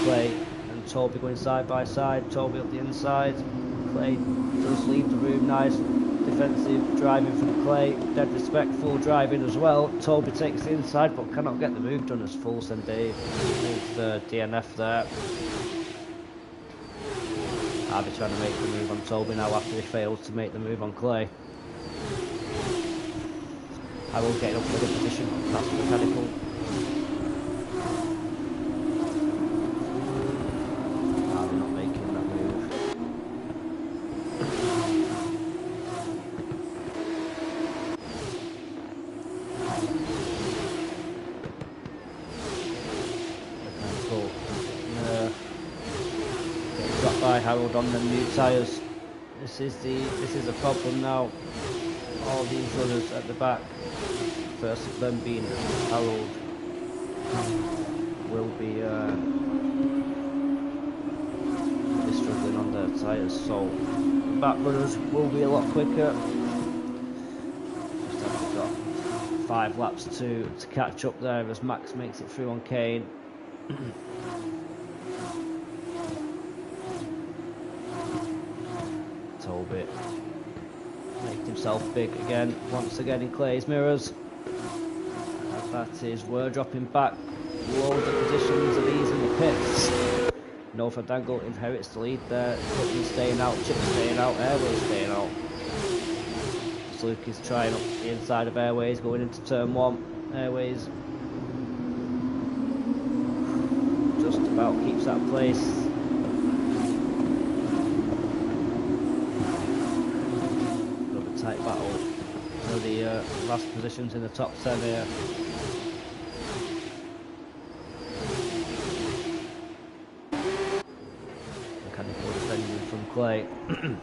Clay and Toby going side by side, Toby up the inside. Clay does leave the room, nice defensive driving from Clay, dead respectful driving as well. Toby takes the inside but cannot get the move done as Fools and Dave makes the DNF there. Harvey trying to make the move on Toby now after he fails to make the move on Clay. I will get up for the position, that's mechanical. Harvey not making that move. By Harold on the new tyres. This is a problem now. All these runners at the back, first of them being Harold, will be struggling on their tyres. So the back runners will be a lot quicker. Just have got 5 laps to catch up there as Max makes it through on Kane. Toby makes himself big again, once again in Clay's mirrors. That is, we're dropping back loads of positions of ease in the pits. No Fandangle inherits the lead there. Putnam staying out, Chip staying out, Airways staying out. So Luke is trying up the inside of Airways, going into turn 1. Airways just about keeps that place. Tight battle for the last positions in the top 10 here. Mechanical defending from Clay. Clay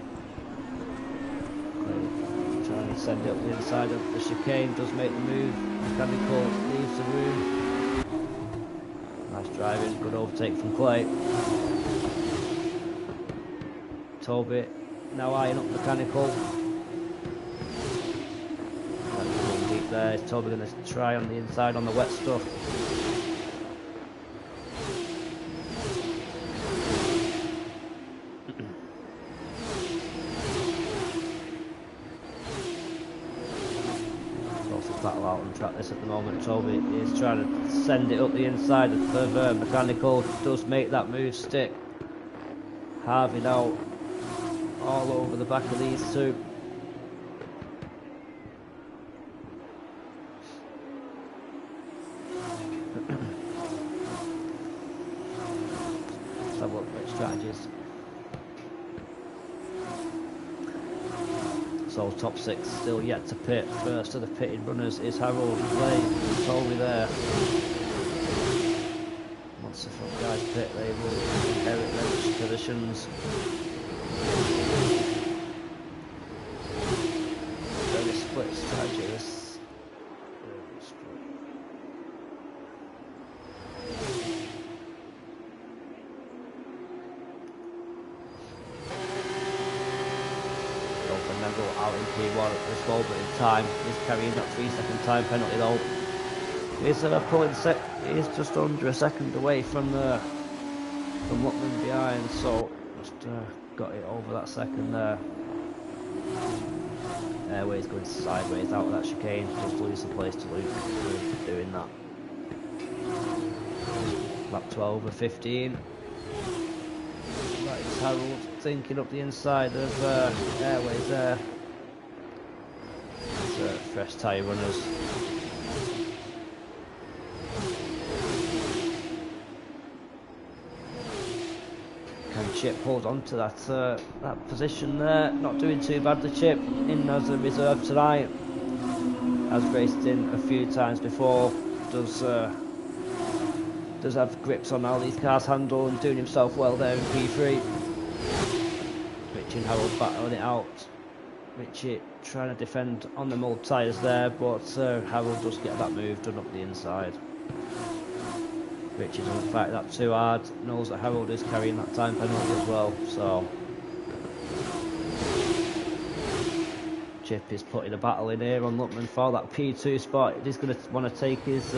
trying to send it up the inside of the chicane, does make the move. Mechanical leaves the room. Nice driving, good overtake from Clay. Toby now eyeing up Mechanical. There is Toby going to try on the inside on the wet stuff. Closest battle out on track this at the moment. Toby is trying to send it up the inside of Mechanical, does make that move stick. Harvey now all over the back of these two. Let's have a look at strategies. So top 6 still yet to pit. First of the pitted runners is Harold Clay. Toby there. Once the front guys pit, they will inherit those positions. Very split strategy this. Out in P1 at this moment in time. He's carrying that 3-second time penalty though. He's just under a second away from Lutman behind, so just got it over that second there. Airways going sideways out of that chicane, just lose the place to Luke with doing that. Lap 12 of 15. That is Harold thinking up the inside of Airways there. It's fresh tyre runners. Can Chip hold on to that position there? Not doing too bad, the Chip, in as a reserve tonight. Has raced in a few times before. Does have grips on how these cars handle and doing himself well there in P3. Richie and Harold battling it out. Richie trying to defend on the mould tyres there, but Harold does get that move done up the inside. Richie doesn't fight that too hard, knows that Harold is carrying that time penalty as well, so Chip is putting a battle in here on Luckman for that P2 spot. He's going to want to take his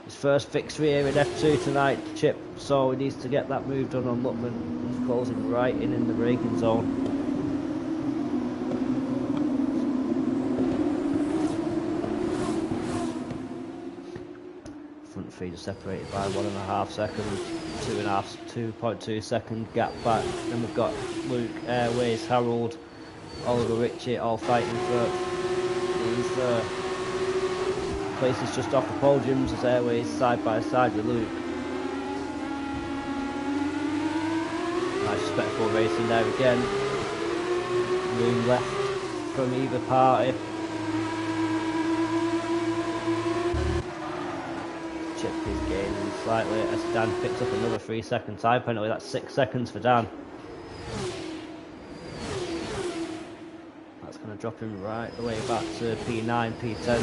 first victory here in F2 tonight, Chip, so he needs to get that move done on Luckman. He's closing right in the braking zone. Front three just separated by 1.5 seconds, 2.2 second gap back. Then we've got Luke, Airways, Harold, Oliver, Richie all fighting for these places just off the podiums as Airways side by side with Luke. Nice respectful racing there again. Room left from either party. Chip is gaining slightly as Dan picks up another 3-second time penalty. That's 6 seconds for Dan. That's going to drop him right the way back to P9, P10.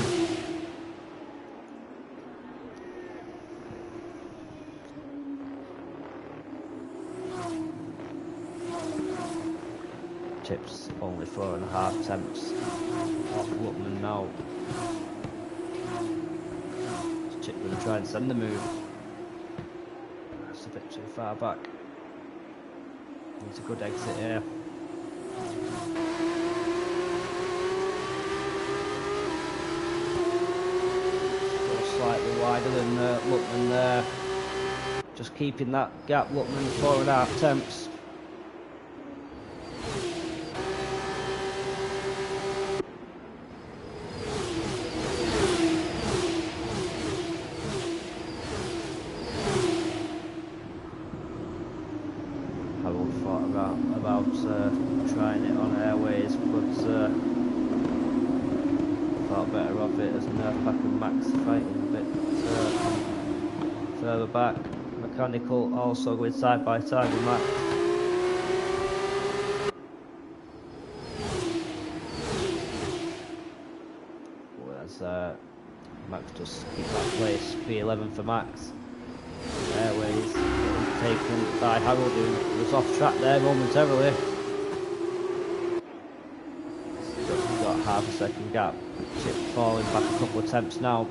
Chip's only 4.5 attempts off Luckman now. Chip going to try and send the move. That's a bit too far back. Needs a good exit here. Still slightly wider than Luckman there. Just keeping that gap, Luckman 4.5 attempts. Trying it on Airways, but thought better of it as Nerfpack and Max fighting a bit further back. Mechanical also going side by side with Max. Whereas Max just keep that place, P11 for Max. Airways taken by Harold, who was off track there momentarily. Just got half a second gap. Chip falling back a couple of attempts now.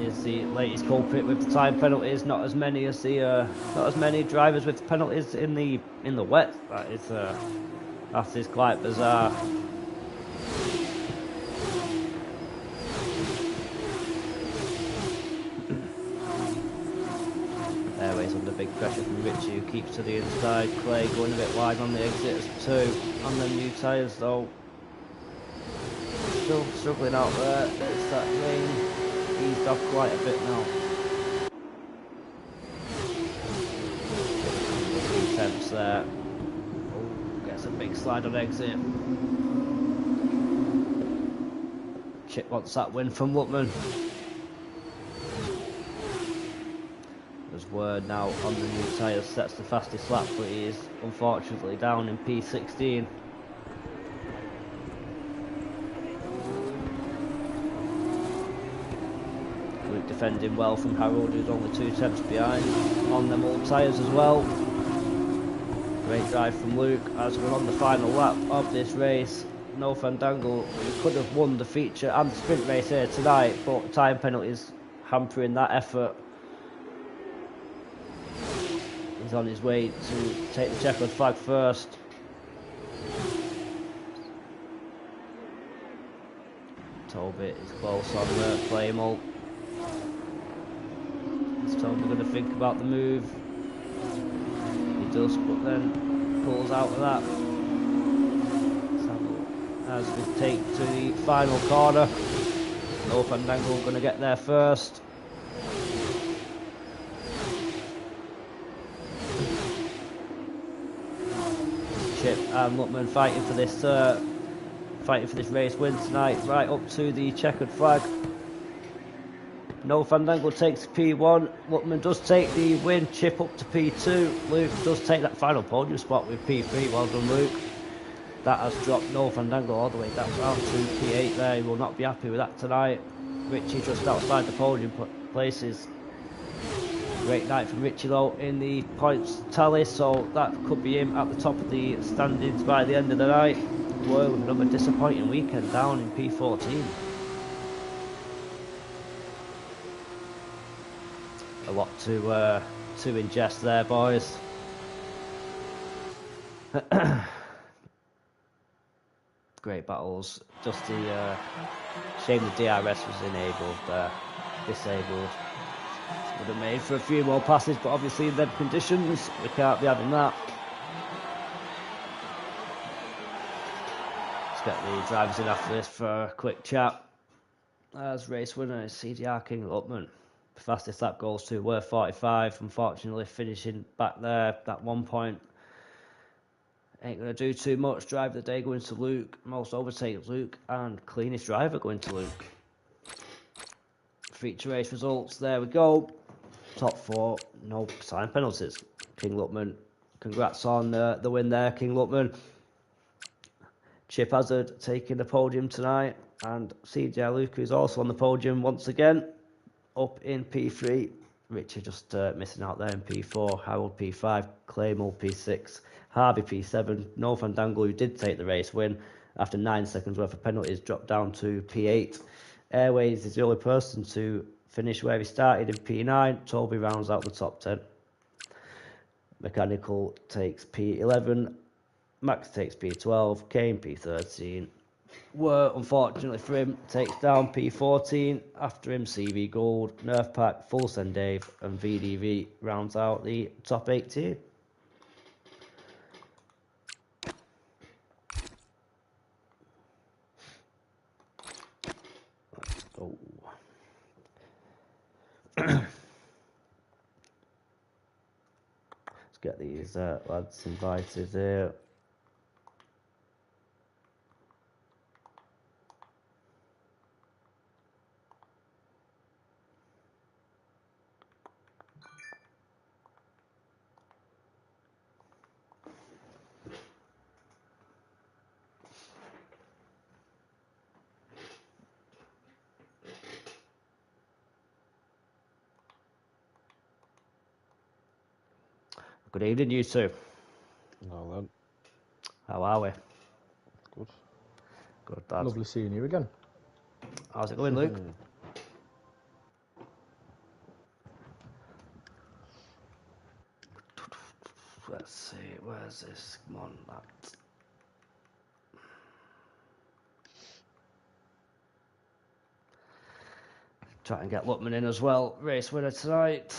Is the latest culprit with the time penalties. Not as many as not as many drivers with penalties in the wet. That is quite bizarre. Airways under big pressure from Richie, who keeps to the inside. Clay going a bit wide on the exit as 2 on the new tyres though. Still struggling out there. It's that rain. Eased off quite a bit now. 3 attempts there. Oh, gets a big slide on exit. Chip wants that win from Luckman. There's word now on the new tyres, sets the fastest lap, but he is unfortunately down in P16. Luke defending well from Harold, who's only 2 tenths behind on them old tyres as well. Great drive from Luke as we're on the final lap of this race. No Fandango, who could have won the feature and the sprint race here tonight, but time penalties hampering that effort. He's on his way to take the checkered flag first. Toby is close on the Claymore. Is Toby going to think about the move? He does, but then pulls out of that. As we take to the final corner. No Fandango going to get there first. Chip and Luckman fighting for this race win tonight, right up to the checkered flag. No Fandango takes P1. Luckman does take the win. Chip up to P2. Luke does take that final podium spot with P3. Well done, Luke. That has dropped No Fandango all the way down to P8 there. He will not be happy with that tonight. Richie just outside the podium places. Great night from Richie though in the points tally, so that could be him at the top of the standings by the end of the night. Whoa, another disappointing weekend down in P14. A lot to ingest there, boys. Great battles. Just the shame the DRS was disabled. Would have made for a few more passes, but obviously in them conditions we can't be having that. Let's get the drivers in after this for a quick chat. As race winner is CDR King Luckman. The fastest lap goes to were 45. Unfortunately, finishing back there at 1 point. Ain't going to do too much. Driver of the day going to Luke. Most overtake Luke. And cleanest driver going to Luke. Feature race results. There we go. Top 4. No time penalties. King Luckman. Congrats on the win there, King Luckman. Chip Hazard taking the podium tonight. And CJ Luke, who's also on the podium once again. Up in P3. Richard just missing out there in P4. Harold P5. Claymore P6. Harvey P7. No Fandango, who did take the race win after 9 seconds worth of penalties, dropped down to P8. Airways is the only person to finish where he started in P9. Toby rounds out the top 10. Mechanical takes P11. Max takes P12. Kane P13. Were, unfortunately for him, takes down P14. After him, CV Gold, Nerf Pack, Full Send Dave, and VDV rounds out the top 18. Oh. Let's get these lads invited here. Good evening, you two. No, then. How are we? Good. Good, Dad. Lovely seeing you again. How's it going, Luke? Let's see, where's this? Come on, lad. Try and get Luckman in as well. Race winner tonight.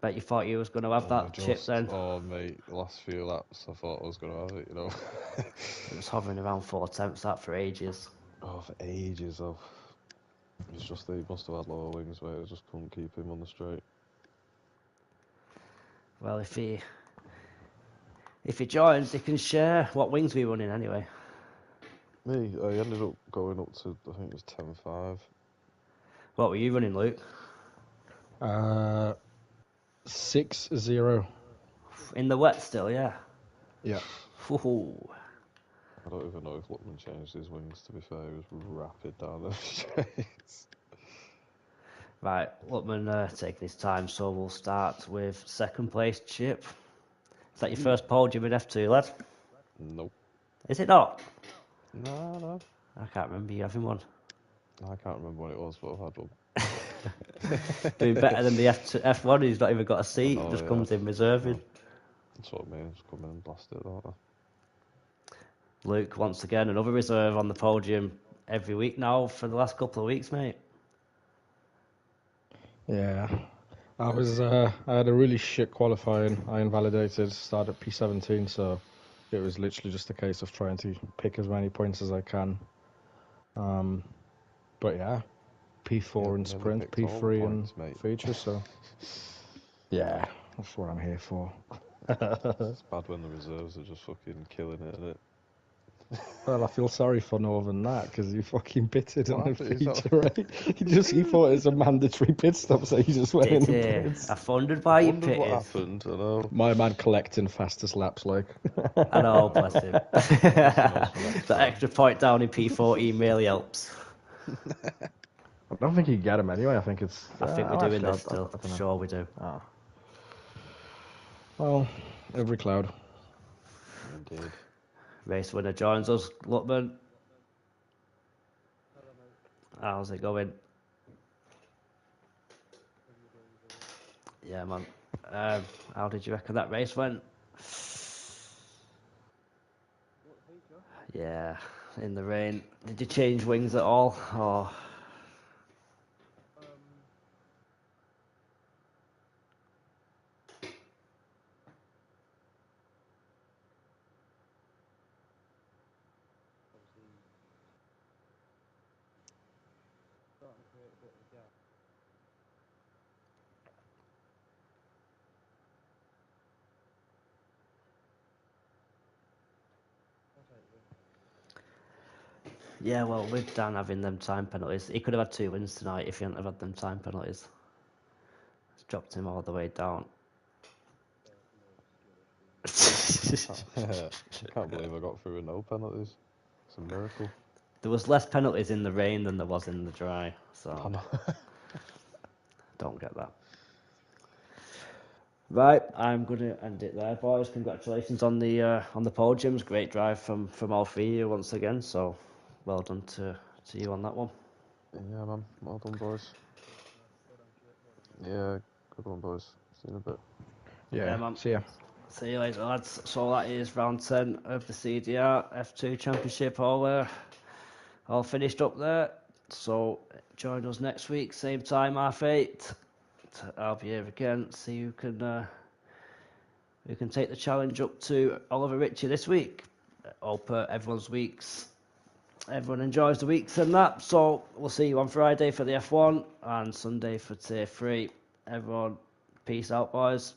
Bet you thought you was going to have that chip then. Oh, mate, the last few laps I thought I was going to have it, you know. It was hovering around 4 tenths that for ages. Oh, for ages, though. It's just that he must have had lower wings, mate. I just couldn't keep him on the straight. Well, if he joins, he can share what wings we running anyway. Me, I ended up going up to, I think it was 10.5. What were you running, Luke? 6-0. In the wet still, yeah? Yeah. Ooh. I don't even know if Luckman changed his wings, to be fair. He was rapid down the straights. Right, Lutman taking his time, so we'll start with second place Chip. Is that your first podium in F2, lad? Nope. Is it not? No. I can't remember you having one. I can't remember what it was, but I've had one. Doing better than the F1, he's not even got a seat, know, just yeah. comes in reserving. That's what I mean, just come in and blast it, don't I? Luke, once again, another reserve on the podium every week now for the last couple of weeks, mate. Yeah. I had a really shit qualifying. I invalidated, started at P17, so it was literally just a case of trying to pick as many points as I can. But yeah, P4 in Nearly sprint, picked all the P3 points, in mate. features, so yeah, that's what I'm here for. It's bad when the reserves are just fucking killing it, isn't it? Well, I feel sorry for Northern that because he fucking pitted What on a happened? Is that- feature, right? He thought it was a mandatory pit stop, so he just went in Did and he? pits. I wondered why you Wondered what pitted. happened, I know. My man collecting fastest laps, like. I know, bless him. That's the most for next That time. extra point down in P14 really helps. I don't think you get him anyway. I think it's. I think we're oh, doing actually, this still. I don't know. Sure we do. Oh. Well, every cloud. Indeed. Race winner joins us, Lutman. How's it going? Yeah, man. How did you reckon that race went? Yeah, in the rain. Did you change wings at all? Or yeah, well, with Dan having them time penalties, he could have had 2 wins tonight if he hadn't have had them time penalties. It's dropped him all the way down. I can't believe I got through with no penalties. It's a miracle. There was less penalties in the rain than there was in the dry, I so know. don't get that. Right, I'm going to end it there, boys. Congratulations on the podiums. Great drive from all 3 of you once again. So, well done to you on that one. Yeah, man. Well done, boys. Yeah, good one, boys. See you in a bit. Yeah, man. See ya. See you later, lads. So that is round 10 of the CDR F2 Championship all finished up there. So join us next week, same time, half 8. I'll be here again. See who can take the challenge up to Oliver Ritchie this week. Hope everyone enjoys the weeks and that. So we'll see you on Friday for the F1 and Sunday for Tier 3. Everyone, peace out, boys.